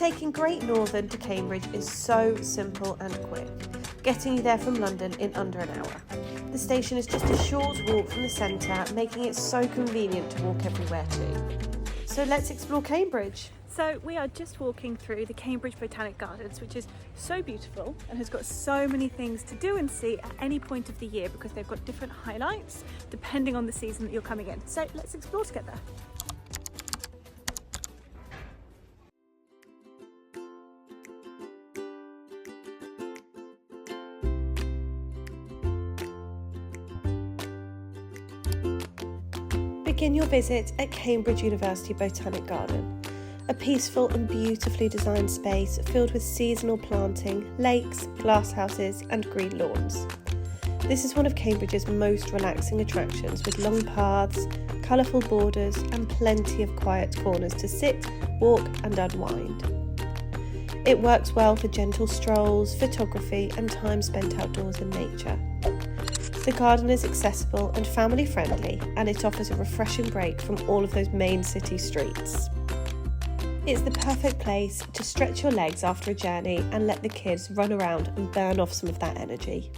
Taking Great Northern to Cambridge is so simple and quick, getting you there from London in under an hour. The station is just a short walk from the centre, making it so convenient to walk everywhere to. So let's explore Cambridge. So we are just walking through the Cambridge Botanic Gardens, which is so beautiful and has got so many things to do and see at any point of the year because they've got different highlights depending on the season that you're coming in. So let's explore together. Begin your visit at Cambridge University Botanic Garden, a peaceful and beautifully designed space filled with seasonal planting, lakes, glasshouses and green lawns. This is one of Cambridge's most relaxing attractions, with long paths, colourful borders and plenty of quiet corners to sit, walk and unwind. It works well for gentle strolls, photography and time spent outdoors in nature. The garden is accessible and family friendly, and it offers a refreshing break from all of those main city streets. It's the perfect place to stretch your legs after a journey and let the kids run around and burn off some of that energy.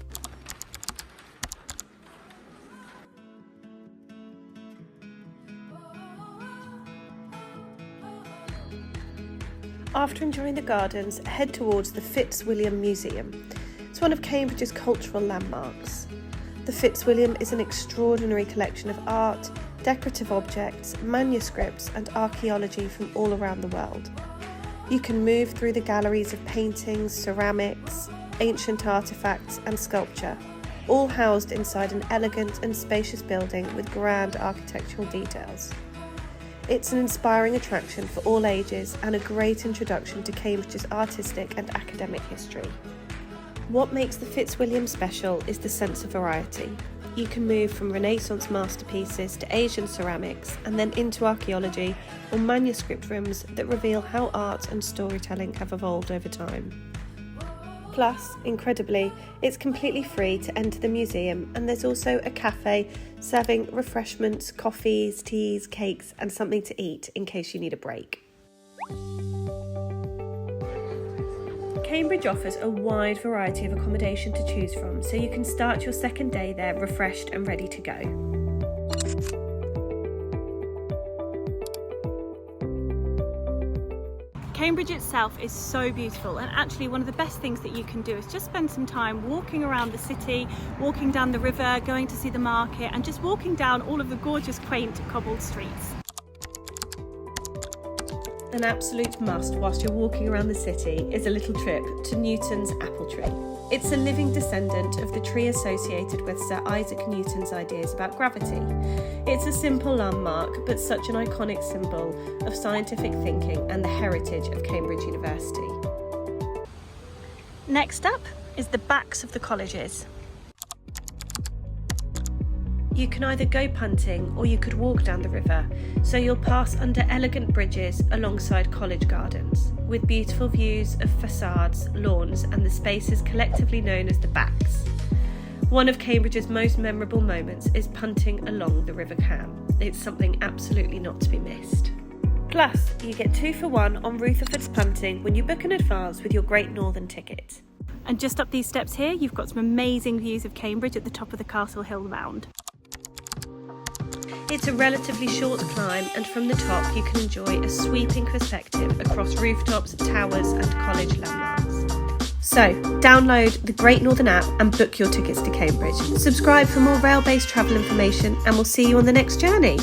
After enjoying the gardens, head towards the Fitzwilliam Museum. It's one of Cambridge's cultural landmarks. The Fitzwilliam is an extraordinary collection of art, decorative objects, manuscripts and archaeology from all around the world. You can move through the galleries of paintings, ceramics, ancient artefacts and sculpture, all housed inside an elegant and spacious building with grand architectural details. It's an inspiring attraction for all ages and a great introduction to Cambridge's artistic and academic history. What makes the Fitzwilliam special is the sense of variety. You can move from Renaissance masterpieces to Asian ceramics and then into archaeology or manuscript rooms that reveal how art and storytelling have evolved over time. Plus, incredibly, it's completely free to enter the museum, and there's also a cafe serving refreshments, coffees, teas, cakes and something to eat in case you need a break. Cambridge offers a wide variety of accommodation to choose from, so you can start your second day there refreshed and ready to go. Cambridge itself is so beautiful, and actually one of the best things that you can do is just spend some time walking around the city, walking down the river, going to see the market and just walking down all of the gorgeous quaint cobbled streets. An absolute must whilst you're walking around the city is a little trip to Newton's apple tree. It's a living descendant of the tree associated with Sir Isaac Newton's ideas about gravity. It's a simple landmark, but such an iconic symbol of scientific thinking and the heritage of Cambridge University. Next up is the backs of the colleges. You can either go punting or you could walk down the river, so you'll pass under elegant bridges alongside college gardens, with beautiful views of facades, lawns and the spaces collectively known as the backs. One of Cambridge's most memorable moments is punting along the River Cam. It's something absolutely not to be missed. Plus, you get 2 for 1 on Rutherford's punting when you book in advance with your Great Northern ticket. And just up these steps here, you've got some amazing views of Cambridge at the top of the Castle Hill Mound. It's a relatively short climb, and from the top you can enjoy a sweeping perspective across rooftops, towers and college landmarks. So, download the Great Northern app and book your tickets to Cambridge. Subscribe for more rail-based travel information, and we'll see you on the next journey.